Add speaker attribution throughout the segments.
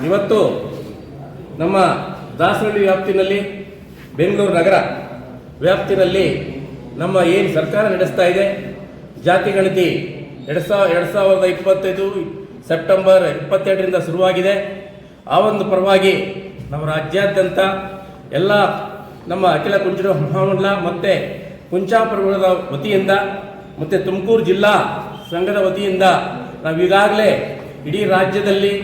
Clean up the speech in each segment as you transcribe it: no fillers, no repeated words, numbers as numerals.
Speaker 1: ಇವತ್ತು ನಮ್ಮ ದಾಸರಳ್ಳಿ ವ್ಯಾಪ್ತಿನಲ್ಲಿ ಬೆಂಗಳೂರು ನಗರ ವ್ಯಾಪ್ತಿನಲ್ಲಿ ನಮ್ಮ ಏನು ಸರ್ಕಾರ ನಡೆಸ್ತಾ ಇದೆ ಜಾತಿ ಗಣತಿ 2025 ಸೆಪ್ಟೆಂಬರ್ 22ರಿಂದ ಶುರುವಾಗಿದೆ. ಆ ಒಂದು ಪರವಾಗಿ ನಮ್ಮ ರಾಜ್ಯಾದ್ಯಂತ ಎಲ್ಲ ನಮ್ಮ ಅಖಿಲ ಕುಂಚಿಟಿಗ ಮಹಾಮಂಡಲ ಮತ್ತು ಕುಂಚಾಪುರದ ವತಿಯಿಂದ ಮತ್ತು ತುಮಕೂರು ಜಿಲ್ಲಾ ಸಂಘದ ವತಿಯಿಂದ ನಾವು ಈಗಾಗಲೇ ಇಡೀ ರಾಜ್ಯದಲ್ಲಿ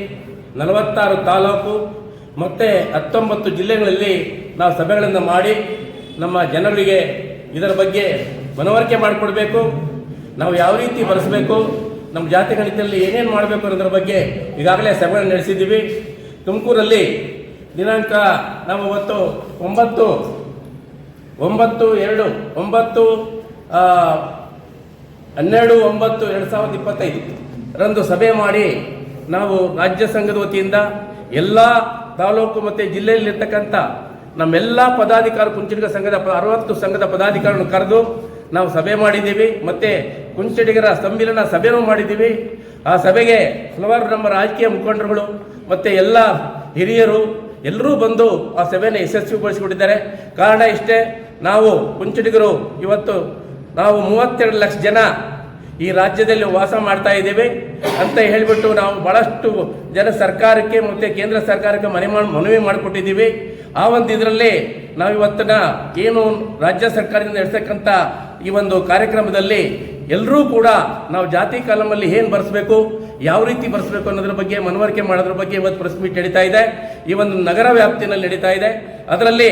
Speaker 1: 46 ತಾಲೂಕು ಮತ್ತು 19 ಜಿಲ್ಲೆಗಳಲ್ಲಿ ನಾವು ಸಭೆಗಳನ್ನು ಮಾಡಿ ನಮ್ಮ ಜನರಿಗೆ ಇದರ ಬಗ್ಗೆ ಮನವರಿಕೆ ಮಾಡಿಕೊಡ್ಬೇಕು. ನಾವು ಯಾವ ರೀತಿ ಬರೆಸಬೇಕು, ನಮ್ಮ ಜಾತಿ ಗಣಿತದಲ್ಲಿ ಏನೇನು ಮಾಡಬೇಕು ಅನ್ನೋದ್ರ ಬಗ್ಗೆ ಈಗಾಗಲೇ ಸಭೆಗಳನ್ನು ನಡೆಸಿದ್ದೀವಿ. ತುಮಕೂರಲ್ಲಿ ದಿನಾಂಕ ನಾವು ಇವತ್ತು 9/12/2025 ರಂದು ಸಭೆ ಮಾಡಿ ನಾವು ರಾಜ್ಯ ಸಂಘದ ವತಿಯಿಂದ ಎಲ್ಲ ತಾಲೂಕು ಮತ್ತು ಜಿಲ್ಲೆಯಲ್ಲಿರ್ತಕ್ಕಂಥ ನಮ್ಮೆಲ್ಲ ಪದಾಧಿಕಾರಿ ಕುಂಚಿಟಿಗ ಸಂಘದ 60 ಸಂಘದ ಪದಾಧಿಕಾರಿಗಳನ್ನು ಕರೆದು ನಾವು ಸಭೆ ಮಾಡಿದ್ದೀವಿ. ಮತ್ತು ಕುಂಚಿಟಿಗರ ಸಮ್ಮಿಲನ ಸಭೆನೂ ಮಾಡಿದ್ದೀವಿ. ಆ ಸಭೆಗೆ ಹಲವಾರು ನಮ್ಮ ರಾಜಕೀಯ ಮುಖಂಡರುಗಳು ಮತ್ತು ಎಲ್ಲ ಹಿರಿಯರು ಎಲ್ಲರೂ ಬಂದು ಆ ಸಭೆಯನ್ನು ಯಶಸ್ವಿಗೊಳಿಸಿಕೊಂಡಿದ್ದಾರೆ. ಕಾರಣ ಇಷ್ಟೇ, ನಾವು ಕುಂಚಿಟಿಗರು ಇವತ್ತು ನಾವು 32 ಲಕ್ಷ ಜನ ಈ ರಾಜ್ಯದಲ್ಲಿ ವಾಸ ಮಾಡ್ತಾ ಇದ್ದೇವೆ ಅಂತ ಹೇಳಿಬಿಟ್ಟು ನಾವು ಭಾಳಷ್ಟು ಜನ ಸರ್ಕಾರಕ್ಕೆ ಮತ್ತು ಕೇಂದ್ರ ಸರ್ಕಾರಕ್ಕೆ ಮನವಿ ಮಾಡಿಕೊಟ್ಟಿದ್ದೀವಿ. ಆ ಒಂದು ಇದರಲ್ಲಿ ನಾವಿವತ್ತಿನ ಏನು ರಾಜ್ಯ ಸರ್ಕಾರದಿಂದ ನಡೆಸತಕ್ಕಂಥ ಈ ಒಂದು ಕಾರ್ಯಕ್ರಮದಲ್ಲಿ ಎಲ್ಲರೂ ಕೂಡ ನಾವು ಜಾತಿ ಕಾಲಮಲ್ಲಿ ಏನು ಬರೆಸಬೇಕು, ಯಾವ ರೀತಿ ಬರೆಸಬೇಕು ಅನ್ನೋದ್ರ ಬಗ್ಗೆ ಮನವರಿಕೆ ಮಾಡೋದ್ರ ಬಗ್ಗೆ ಇವತ್ತು ಪ್ರೆಸ್ ಮೀಟ್ ನಡೀತಾ ಇದೆ. ಈ ಒಂದು ನಗರ ವ್ಯಾಪ್ತಿನಲ್ಲಿ ನಡೀತಾ ಇದೆ. ಅದರಲ್ಲಿ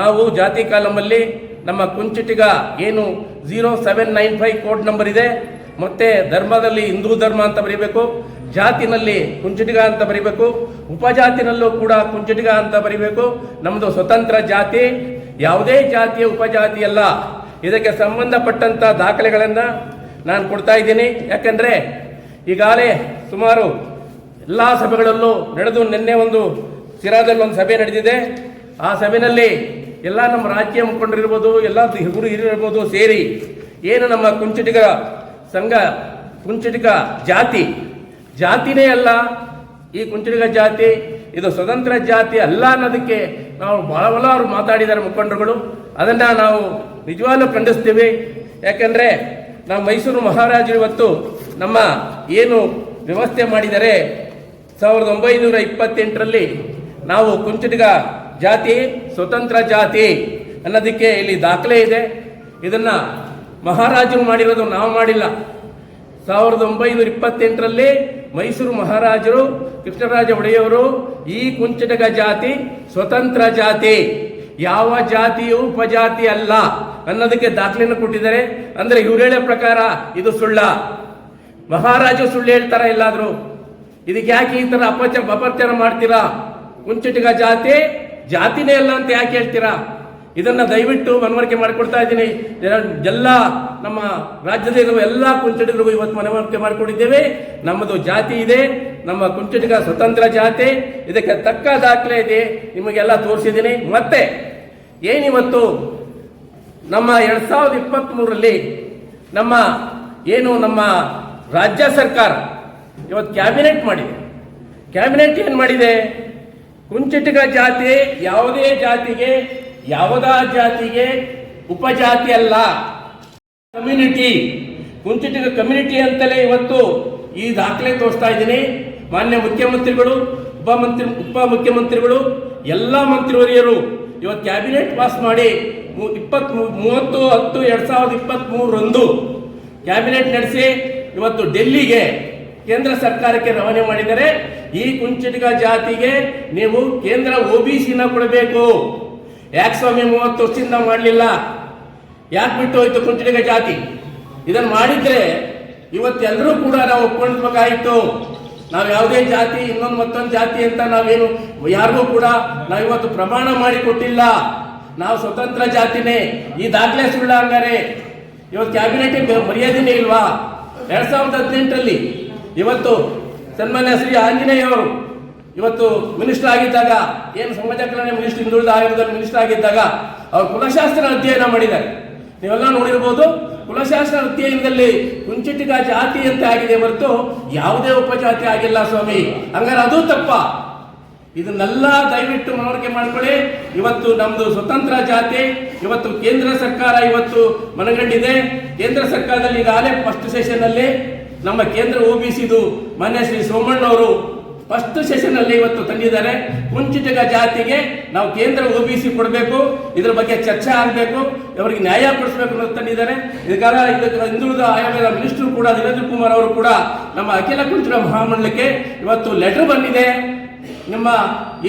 Speaker 1: ನಾವು ಜಾತಿ ಕಾಲಮಲ್ಲಿ ನಮ್ಮ ಕುಂಚಿಟಿಗ ಏನು 0795 ಕೋಡ್ ನಂಬರ್ ಇದೆ, ಮತ್ತು ಧರ್ಮದಲ್ಲಿ ಹಿಂದೂ ಧರ್ಮ ಅಂತ ಬರೀಬೇಕು, ಜಾತಿನಲ್ಲಿ ಕುಂಚಿಟಿಗ ಅಂತ ಬರೀಬೇಕು, ಉಪಜಾತಿನಲ್ಲೂ ಕೂಡ ಕುಂಚಿಟಿಗ ಅಂತ ಬರೀಬೇಕು. ನಮ್ಮದು ಸ್ವತಂತ್ರ ಜಾತಿ, ಯಾವುದೇ ಜಾತಿಯ ಉಪಜಾತಿ ಅಲ್ಲ. ಇದಕ್ಕೆ ಸಂಬಂಧಪಟ್ಟಂಥ ದಾಖಲೆಗಳನ್ನು ನಾನು ಕೊಡ್ತಾ ಇದ್ದೀನಿ. ಯಾಕಂದರೆ ಈಗಾಗಲೇ ಸುಮಾರು ಎಲ್ಲ ಸಭೆಗಳಲ್ಲೂ ನಡೆದು ನಿನ್ನೆ ಒಂದು ಸಿರಾದಲ್ಲಿ ಒಂದು ಸಭೆ ನಡೆದಿದೆ. ಆ ಸಭೆಯಲ್ಲಿ ಎಲ್ಲ ನಮ್ಮ ರಾಜ್ಯ ಮುಖಂಡರಿರ್ಬೋದು, ಎಲ್ಲ ಗುರು ಹಿರಿಯರಿರ್ಬೋದು ಸೇರಿ ಏನು ನಮ್ಮ ಕುಂಚಿಟಿಗ ಸಂಘ ಕುಂಚಿಟಿಗ ಜಾತಿನೇ ಅಲ್ಲ, ಈ ಕುಂಚಿಟಿಗ ಜಾತಿ ಇದು ಸ್ವತಂತ್ರ ಜಾತಿ ಅಲ್ಲ ಅನ್ನೋದಕ್ಕೆ ನಾವು ಭಾಳ ಅವರು ಮಾತಾಡಿದ್ದಾರೆ ಮುಖಂಡರುಗಳು. ಅದನ್ನು ನಾವು ನಿಜವಾಗ್ಲೂ ಖಂಡಿಸ್ತೀವಿ. ಯಾಕೆಂದರೆ ನಾವು ಮೈಸೂರು ಮಹಾರಾಜರು ಇವತ್ತು ನಮ್ಮ ಏನು ವ್ಯವಸ್ಥೆ ಮಾಡಿದ್ದಾರೆ 1928ರಲ್ಲಿ ನಾವು ಕುಂಚಿಟಿಗ ಜಾತಿ ಸ್ವತಂತ್ರ ಜಾತಿ ಅನ್ನೋದಕ್ಕೆ ಇಲ್ಲಿ ದಾಖಲೆ ಇದೆ. ಇದನ್ನು ಮಹಾರಾಜರು ಮಾಡಿರೋದು ನಾವು ಮಾಡಿಲ್ಲ. 1928ರಲ್ಲಿ ಮೈಸೂರು ಮಹಾರಾಜರು ಕೃಷ್ಣರಾಜ ಒಡೆಯವರು ಈ ಕುಂಚಿಟಿಗ ಜಾತಿ ಸ್ವತಂತ್ರ ಜಾತಿ, ಯಾವ ಜಾತಿಯೂ ಉಪಜಾತಿ ಅಲ್ಲ ಅನ್ನೋದಕ್ಕೆ ದಾಖಲೆಯನ್ನು ಕೊಟ್ಟಿದ್ದಾರೆ. ಅಂದರೆ ಇವ್ರು ಹೇಳೋ ಪ್ರಕಾರ ಇದು ಸುಳ್ಳ, ಮಹಾರಾಜರು ಸುಳ್ಳು ಹೇಳ್ತಾರ ಎಲ್ಲಾದರೂ? ಇದಕ್ಕೆ ಯಾಕೆ ಈ ಥರ ಅಪಪ್ರಚಾರ ಮಾಡ್ತೀರಾ? ಕುಂಚಿಟಿಗ ಜಾತಿನೇ ಅಲ್ಲ ಅಂತ ಯಾಕೆ ಹೇಳ್ತೀರಾ? ಇದನ್ನು ದಯವಿಟ್ಟು ಮನವರಿಕೆ ಮಾಡಿಕೊಡ್ತಾ ಇದ್ದೀನಿ. ಎಲ್ಲ ನಮ್ಮ ರಾಜ್ಯದಲ್ಲಿರುವ ಎಲ್ಲ ಕುಂಚಿಟಿಗರಿಗೂ ಇವತ್ತು ಮನವರಿಕೆ ಮಾಡಿಕೊಟ್ಟಿದ್ದೇವೆ. ನಮ್ಮದು ಜಾತಿ ಇದೆ, ನಮ್ಮ ಕುಂಚಿಟಿಗ ಸ್ವತಂತ್ರ ಜಾತಿ, ಇದಕ್ಕೆ ತಕ್ಕ ದಾಖಲೆ ಇದೆ, ನಿಮಗೆಲ್ಲ ತೋರಿಸಿದ್ದೀನಿ. ಮತ್ತೆ ಏನಿವತ್ತು ನಮ್ಮ 2023ರಲ್ಲಿ ನಮ್ಮ ರಾಜ್ಯ ಸರ್ಕಾರ ಇವತ್ತು ಕ್ಯಾಬಿನೆಟ್ ಮಾಡಿದೆ. ಕ್ಯಾಬಿನೆಟ್ ಏನು ಮಾಡಿದೆ? ಕುಂಚಿಟಿಗ ಜಾತಿ ಯಾವುದೇ ಜಾತಿಗೆ ಉಪಜಾತಿ ಅಲ್ಲ, ಕಮ್ಯುನಿಟಿ, ಕುಂಚಿಟಿಗ ಕಮ್ಯುನಿಟಿ ಅಂತಲೇ ಇವತ್ತು ಈ ದಾಖಲೆ ತೋರಿಸ್ತಾ ಇದ್ದೀನಿ. ಮಾನ್ಯ ಮುಖ್ಯಮಂತ್ರಿಗಳು, ಉಪಮುಖ್ಯಮಂತ್ರಿಗಳು, ಎಲ್ಲ ಮಂತ್ರಿವರಿಯರು ಇವತ್ತು ಕ್ಯಾಬಿನೆಟ್ ಪಾಸ್ ಮಾಡಿ 30/10/2023 ಕ್ಯಾಬಿನೆಟ್ ನಡೆಸಿ ಇವತ್ತು ಡೆಲ್ಲಿಗೆ ಕೇಂದ್ರ ಸರ್ಕಾರಕ್ಕೆ ರವಾನೆ ಮಾಡಿದರೆ ಈ ಕುಂಚಿಟಿಗ ಜಾತಿಗೆ ನೀವು ಕೇಂದ್ರ OBCನ ಕೊಡಬೇಕು. ಯಾಕೆ ಸ್ವಾಮಿ 30 ವರ್ಷದಿಂದ ಮಾಡಲಿಲ್ಲ? ಯಾಕೆ ಬಿಟ್ಟು ಹೋಯ್ತು ಕುಂಚಿಟಿಗ ಜಾತಿ? ಇದನ್ನು ಮಾಡಿದ್ರೆ ಇವತ್ತೆಲ್ಲರೂ ಕೂಡ ನಾವು ಒಪ್ಕೊಳ್ಬೇಕಾಯಿತು. ನಾವು ಯಾವುದೇ ಜಾತಿ ಮತ್ತೊಂದು ಜಾತಿ ಅಂತ ನಾವೇನು ಯಾರಿಗೂ ಕೂಡ ನಾವಿವತ್ತು ಪ್ರಮಾಣ ಮಾಡಿ ಕೊಟ್ಟಿಲ್ಲ. ನಾವು ಸ್ವತಂತ್ರ ಜಾತಿನೇ. ಈ ದಾಖಲೆ ಸುಳ್ಳ ಹಂಗಾರೆ? ಇವತ್ತು ಕ್ಯಾಬಿನೆಟ್ ಮರ್ಯಾದೆನೇ ಇಲ್ವಾ? 2018ರಲ್ಲಿ ಇವತ್ತು ಸನ್ಮಾನ್ಯ ಶ್ರೀ ಆಂಜನೇಯ ಅವರು ಇವತ್ತು ಮಿನಿಸ್ಟರ್ ಆಗಿದ್ದಾಗ, ಏನು ಸಮಾಜ ಕಲ್ಯಾಣ ಮಿನಿಸ್ಟರ್, ಹಿಂದುಳಿದ ಆಯೋಗದಲ್ಲಿ ಮಿನಿಸ್ಟರ್ ಆಗಿದ್ದಾಗ ಅವರು ಕುಲಶಾಸ್ತ್ರ ಅಧ್ಯಯನ ಮಾಡಿದ್ದಾರೆ. ನೀವೆಲ್ಲ ನೋಡಿರ್ಬೋದು. ಕುಲಶಾಸ್ತ್ರ ಅಧ್ಯಯನದಲ್ಲಿ ಕುಂಚಿಟಿಗ ಜಾತಿ ಅಂತ ಆಗಿದೆ ಹೊರತು ಯಾವುದೇ ಉಪಜಾತಿ ಆಗಿಲ್ಲ ಸ್ವಾಮಿ. ಹಂಗಾರೆ ಅದು ತಪ್ಪ. ಇದನ್ನೆಲ್ಲ ದಯವಿಟ್ಟು ಮನವರಿಕೆ ಮಾಡ್ಕೊಳ್ಳಿ. ಇವತ್ತು ನಮ್ದು ಸ್ವತಂತ್ರ ಜಾತಿ, ಇವತ್ತು ಕೇಂದ್ರ ಸರ್ಕಾರ ಇವತ್ತು ಮನಗಂಡಿದೆ. ಕೇಂದ್ರ ಸರ್ಕಾರದಲ್ಲಿ ಈಗಾಗಲೇ ಫಸ್ಟ್ ಸೆಷನ್ ಅಲ್ಲಿ ನಮ್ಮ ಕೇಂದ್ರ OBCದು ಮಾನ್ಯ ಶ್ರೀ ಸೋಮಣ್ಣವರು ಫಸ್ಟ್ ಸೆಷನ್ ಅಲ್ಲಿ ಇವತ್ತು ತಂದಿದ್ದಾರೆ. ಕುಂಚಿಟಿಗ ಜಾತಿಗೆ ನಾವು ಕೇಂದ್ರ OBC ಕೊಡಬೇಕು, ಇದ್ರ ಬಗ್ಗೆ ಚರ್ಚೆ ಆಗಬೇಕು, ಅವರಿಗೆ ನ್ಯಾಯ ಕೊಡಿಸಬೇಕು ಅನ್ನೋದು ತಂದಿದ್ದಾರೆ. ಇದಕ್ಕೆ ಹಿಂದುಳಿದ ಆಯೋಗದ ಮಿನಿಸ್ಟರ್ ಕೂಡ ವೀರೇಂದ್ರ ಕುಮಾರ್ ಅವರು ಕೂಡ ನಮ್ಮ ಅಖಿಲ ಕುಂಚಿಟಿಗ ಮಹಾಮಂಡಲಕ್ಕೆ ಇವತ್ತು ಲೆಟರ್ ಬಂದಿದೆ. ನಿಮ್ಮ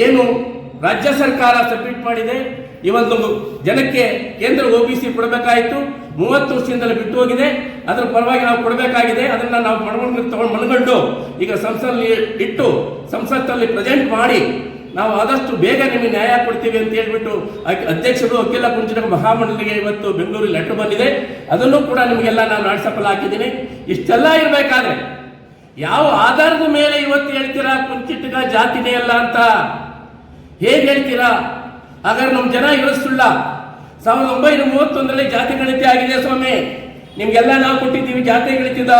Speaker 1: ಏನು ರಾಜ್ಯ ಸರ್ಕಾರ ಸಬ್ಮಿಟ್ ಮಾಡಿದೆ, ಈ ಒಂದು ಜನಕ್ಕೆ ಕೇಂದ್ರ OBC ಕೊಡಬೇಕಾಯಿತು, 30 ವರ್ಷದಿಂದಲೇ ಬಿಟ್ಟು ಹೋಗಿದೆ. ಅದರ ಪರವಾಗಿ ನಾವು ಕೊಡಬೇಕಾಗಿದೆ. ಅದನ್ನ ನಾವು ಮನಗಂಡು ಈಗ ಸಂಸದಲ್ಲಿ ಇಟ್ಟು ಸಂಸತ್ತಲ್ಲಿ ಪ್ರೆಸೆಂಟ್ ಮಾಡಿ ನಾವು ಆದಷ್ಟು ಬೇಗ ನಿಮಗೆ ನ್ಯಾಯ ಕೊಡ್ತೀವಿ ಅಂತ ಹೇಳ್ಬಿಟ್ಟು ಅಧ್ಯಕ್ಷರು ಅಖಿಲ ಕುಂಚಿಟಿಗ ಮಹಾಮಂಡಲಿಗೆ ಇವತ್ತು ಬೆಂಗಳೂರಿಗೆ ಲೆಟರ್ ಬಂದಿದೆ. ಅದನ್ನು ಕೂಡ ನಿಮಗೆಲ್ಲ ನಾನು ವಾಟ್ಸಪ್ಪಲ್ಲಿ ಹಾಕಿದ್ದೀನಿ. ಇಷ್ಟೆಲ್ಲ ಇರಬೇಕಾದ್ರೆ ಯಾವ ಆಧಾರದ ಮೇಲೆ ಇವತ್ತು ಹೇಳ್ತೀರಾ ಕುಂಚಿಟಿಗ ಜಾತಿನೇ ಅಲ್ಲ ಅಂತ? ಹೇಗೆ ಹೇಳ್ತೀರಾ? ಹಾಗಾದ್ರೆ ನಮ್ಮ ಜನ ಇರೋದು ಸುಳ್ಳ? 1931ರಲ್ಲಿ ಜಾತಿ ಗಣತಿ ಆಗಿದೆ ಸ್ವಾಮಿ. ನಿಮ್ಗೆಲ್ಲ ನಾವು ಕೊಟ್ಟಿದ್ದೀವಿ ಜಾತಿ ಗಣಿತದ,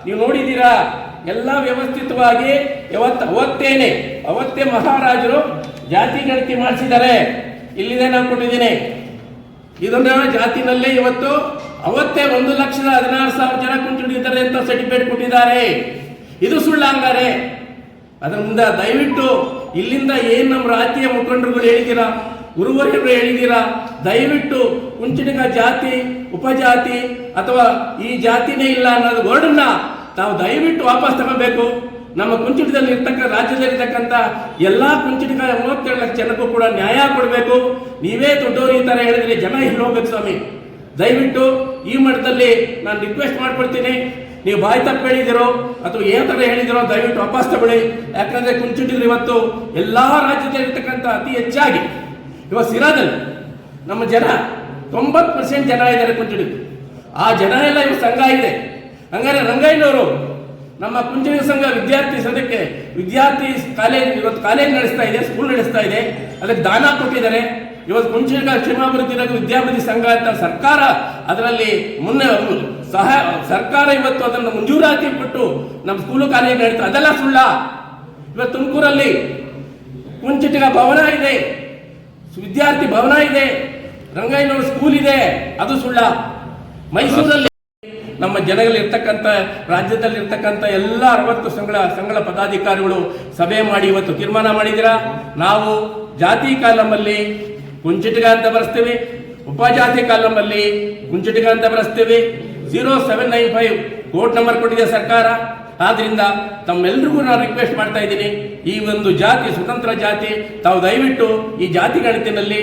Speaker 1: ನೀವು ನೋಡಿದ್ದೀರಾ. ಎಲ್ಲ ವ್ಯವಸ್ಥಿತವಾಗಿ ಅವತ್ತೇ ಮಹಾರಾಜರು ಜಾತಿ ಗಣತಿ ಮಾಡಿಸಿದ್ದಾರೆ. ಇಲ್ಲಿದೆ ನಾನು ಕೊಟ್ಟಿದ್ದೀನಿ. ಇದನ್ನ ಜಾತಿನಲ್ಲೇ ಇವತ್ತು ಅವತ್ತೇ 1,16,000 ಜನ ಕುಂಚಿಟಿದ್ದಾರೆ ಅಂತ ಸರ್ಟಿಫಿಕೇಟ್ ಕೊಟ್ಟಿದ್ದಾರೆ. ಇದು ಸುಳ್ಳ ಹಂಗಾರೆ? ಅದರ ಮುಂದೆ ದಯವಿಟ್ಟು ಇಲ್ಲಿಂದ ಏನ್ ನಮ್ಮ ರಾಜ್ಯ ಮುಖಂಡರುಗಳು ಹೇಳಿದ್ದೀರಾ, ಗುರುವರ್ಯರು ಹೇಳಿದ್ದೀರಾ, ದಯವಿಟ್ಟು ಕುಂಚಿಟಿಗ ಜಾತಿ ಉಪಜಾತಿ ಅಥವಾ ಈ ಜಾತಿನೇ ಇಲ್ಲ ಅನ್ನೋದು ವರ್ಡನ್ನ ತಾವು ದಯವಿಟ್ಟು ವಾಪಸ್ ತಗೋಬೇಕು. ನಮ್ಮ ಕುಂಚಿಟಿದಲ್ಲಿ ರಾಜ್ಯದಲ್ಲಿರ್ತಕ್ಕಂಥ ಎಲ್ಲಾ ಕುಂಚಿಟಿಗ 37 ಲಕ್ಷ ಜನಕ್ಕೂ ಕೂಡ ನ್ಯಾಯ ಕೊಡಬೇಕು. ನೀವೇ ದೊಡ್ಡವರು ಈ ತರ ಹೇಳಿದ್ರೆ ಜನ ಇಲ್ಲಿ ಹೋಗ್ಬೇಕು ಸ್ವಾಮಿ. ದಯವಿಟ್ಟು ಈ ಮಟ್ಟದಲ್ಲಿ ನಾನು ರಿಕ್ವೆಸ್ಟ್ ಮಾಡ್ಕೊಳ್ತೀನಿ. ನೀವು ಬಾಯಿ ತಪ್ಪು ಹೇಳಿದಿರೋ ಅಥವಾ ಏನ್ ತರ ಹೇಳಿದಿರೋ ದಯವಿಟ್ಟು ವಾಪಸ್ ತಗೊಳ್ಳಿ. ಯಾಕಂದ್ರೆ ಕುಂಚಿಟಿಗರು ಇವತ್ತು ಎಲ್ಲಾ ರಾಜ್ಯದಲ್ಲಿರ್ತಕ್ಕಂಥ ಅತಿ ಹೆಚ್ಚಾಗಿ ಇವತ್ತು ಸಿರಾದಲ್ಲಿ ನಮ್ಮ ಜನ 90% ಜನ ಇದ್ದಾರೆ ಕುಂಚಿಟಿಗರು. ಆ ಜನ ಎಲ್ಲ ಇವತ್ತು ಸಂಘ ಇದೆ. ಹಂಗಾರೆ ರಂಗಯ್ಯನವರು ನಮ್ಮ ಕುಂಚಿಟಿಗ ಸಂಘ ವಿದ್ಯಾರ್ಥಿ ಕಾಲೇಜ್ ಇವತ್ತು ಕಾಲೇಜ್ ನಡೆಸ್ತಾ ಇದೆ, ಸ್ಕೂಲ್ ನಡೆಸ್ತಾ ಇದೆ, ಅದಕ್ಕೆ ದಾನ ಕೊಟ್ಟಿದ್ದಾರೆ. ಇವತ್ತು ಕುಂಚಿಟಿಗ ಕ್ಷೇಮಾಭಿವೃದ್ಧಿ ವಿದ್ಯಾರ್ಥಿ ಸಂಘ ಅಂತ ಸರ್ಕಾರ ಅದರಲ್ಲಿ ಸರ್ಕಾರ ಇವತ್ತು ಅದನ್ನು ಮಂಜೂರಾತಿ ಕೊಟ್ಟು ನಮ್ಮ ಸ್ಕೂಲು ಕಾಲೇಜ್ ನಡೀತಾ, ಅದೆಲ್ಲ ಸುಳ್ಳ? ಇವತ್ತು ತುಮಕೂರಲ್ಲಿ ಕುಂಚಿಟಿಗ ಭವನ ಇದೆ, ವಿದ್ಯಾರ್ಥಿ ಭವನ ಇದೆ, ರಂಗಯ್ಯನವರು ಸ್ಕೂಲ್ ಇದೆ, ಅದು ಸುಳ್ಳ? ಮೈಸೂರಲ್ಲಿ ನಮ್ಮ ಜನಗಳಿರ್ತಕ್ಕಂಥ ರಾಜ್ಯದಲ್ಲಿರ್ತಕ್ಕಂಥ ಎಲ್ಲ 60 ಸಂಘಗಳ ಪದಾಧಿಕಾರಿಗಳು ಸಭೆ ಮಾಡಿ ಇವತ್ತು ತೀರ್ಮಾನ ಮಾಡಿದ್ದೀರಾ. ನಾವು ಜಾತಿ ಕಾಲಮಲ್ಲಿ ಕುಂಚಿಟಿಗ ಅಂತ ಬರೆಸ್ತೇವೆ, ಉಪಜಾತಿ ಕಾಲಮಲ್ಲಿ ಕುಂಚಿಟಿಗ ಅಂತ ಬರೆಸ್ತೇವೆ. 0795 ಕೋಡ್ ನಂಬರ್ ಕೊಟ್ಟಿದೆ ಸರ್ಕಾರ. ಆದ್ರಿಂದ ತಮ್ಮೆಲ್ಲರಿಗೂ ನಾನು ರಿಕ್ವೆಸ್ಟ್ ಮಾಡ್ತಾ ಇದ್ದೀನಿ, ಈ ಒಂದು ಜಾತಿ ಸ್ವತಂತ್ರ ಜಾತಿ ತಾವು ದಯವಿಟ್ಟು ಈ ಜಾತಿ ಗಣತಿನಲ್ಲಿ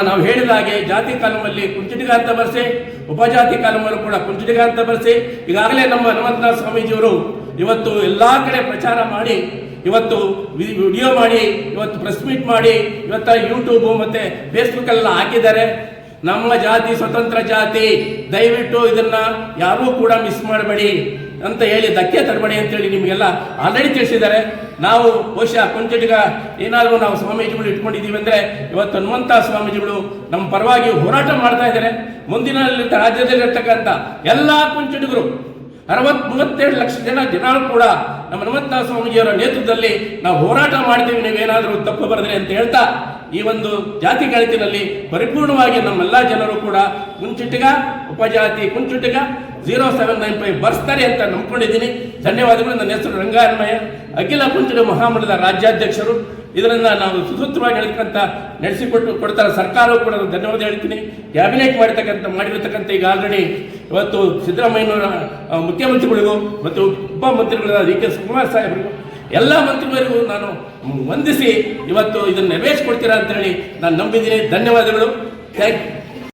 Speaker 1: ನಾವು ಹೇಳಿದ ಹಾಗೆ ಜಾತಿ ಕಾಲಮಲ್ಲಿ ಕುಂಚಿಟಿಗ ಅಂತ ಬರೆಸಿ, ಉಪಜಾತಿ ಕಾಲಮಲ್ಲೂ ಕೂಡ ಕುಂಚಿಟಿಗ ಅಂತ ಬರೆಸಿ. ಈಗಾಗಲೇ ನಮ್ಮ ಹನುಮಂತನಾಥ ಸ್ವಾಮೀಜಿಯವರು ಇವತ್ತು ಎಲ್ಲಾ ಕಡೆ ಪ್ರಚಾರ ಮಾಡಿ, ಇವತ್ತು ವಿಡಿಯೋ ಮಾಡಿ, ಇವತ್ತು ಪ್ರೆಸ್ ಮೀಟ್ ಮಾಡಿ, ಇವತ್ತ ಯೂಟ್ಯೂಬ್ ಮತ್ತೆ ಫೇಸ್ಬುಕ್ ಎಲ್ಲ ಹಾಕಿದ್ದಾರೆ. ನಮ್ಮ ಜಾತಿ ಸ್ವತಂತ್ರ ಜಾತಿ, ದಯವಿಟ್ಟು ಇದನ್ನ ಯಾರೂ ಕೂಡ ಮಿಸ್ ಮಾಡಬೇಡಿ ಅಂತ ಹೇಳಿ, ಧಕ್ಕೆ ತರಬೇಡಿ ಅಂತೇಳಿ ನಿಮಗೆಲ್ಲ ಆಲ್ರೆಡಿ ತಿಳಿಸಿದ್ದಾರೆ. ನಾವು ಬಹುಶಃ ಕುಂಚಿಟಿಗ ಏನಾದರೂ ನಾವು ಸ್ವಾಮೀಜಿಗಳು ಇಟ್ಕೊಂಡಿದ್ದೀವಿ ಅಂದ್ರೆ ಇವತ್ತು ಹನುಮಂತ ಸ್ವಾಮೀಜಿಗಳು ನಮ್ಮ ಪರವಾಗಿ ಹೋರಾಟ ಮಾಡ್ತಾ ಇದ್ದಾರೆ. ಮುಂದಿನ ರಾಜ್ಯದಲ್ಲಿರ್ತಕ್ಕಂಥ ಎಲ್ಲಾ ಕುಂಚಿಟಿಗರು 37 ಲಕ್ಷ ಜನರು ಕೂಡ ನಮ್ಮ ಹನುಮಂತ ಸ್ವಾಮೀಜಿಯವರ ನೇತೃತ್ವದಲ್ಲಿ ನಾವು ಹೋರಾಟ ಮಾಡ್ತೀವಿ, ನೀವೇನಾದರೂ ತಪ್ಪು ಬರೆದ್ರೆ ಅಂತ ಹೇಳ್ತಾ ಈ ಒಂದು ಜಾತಿ ಗಣತಿನಲ್ಲಿ ಪರಿಪೂರ್ಣವಾಗಿ ನಮ್ಮೆಲ್ಲ ಜನರು ಕೂಡ ಕುಂಚಿಟಿಗ ಉಪಜಾತಿ ಕುಂಚಿಟಿಗ 0795 ಬರ್ಸ್ತಾರೆ ಅಂತ ನಂಬ್ಕೊಂಡಿದ್ದೀನಿ. ಧನ್ಯವಾದಗಳು. ನನ್ನ ಹೆಸರು ರಂಗಾಯಣಮಯ್ಯ, ಅಖಿಲ ಕುಂಚಿಟಿಗ ಮಹಾಮಂಡಲದ ರಾಜ್ಯಾಧ್ಯಕ್ಷರು. ಇದರಿಂದ ನಾವು ಸುಸೂತ್ರವಾಗಿ ನಡೆಸಿಕೊಡ್ತಾರೆ ಸರ್ಕಾರವು ಕೂಡ ಧನ್ಯವಾದ ಹೇಳ್ತೀನಿ. ಕ್ಯಾಬಿನೆಟ್ ಮಾಡಿರ್ತಕ್ಕಂಥ ಈಗ ಆಲ್ರೆಡಿ ಇವತ್ತು ಸಿದ್ದರಾಮಯ್ಯನವರ ಮುಖ್ಯಮಂತ್ರಿಗಳಿಗೂ ಮತ್ತು ಉಪಮಂತ್ರಿಗಳಾದ DK ಶಿವಕುಮಾರ್ ಸಾಹೇಬರಿಗೂ ಎಲ್ಲ ಮಂತ್ರಿಗಳಿಗೂ ನಾನು ವಂದಿಸಿ ಇವತ್ತು ಇದನ್ನು ನೆರವೇರಿಸಿಕೊಡ್ತೀರಾ ಅಂತ ಹೇಳಿ ನಾನು ನಂಬಿದ್ದೀನಿ. ಧನ್ಯವಾದಗಳು. Thank you.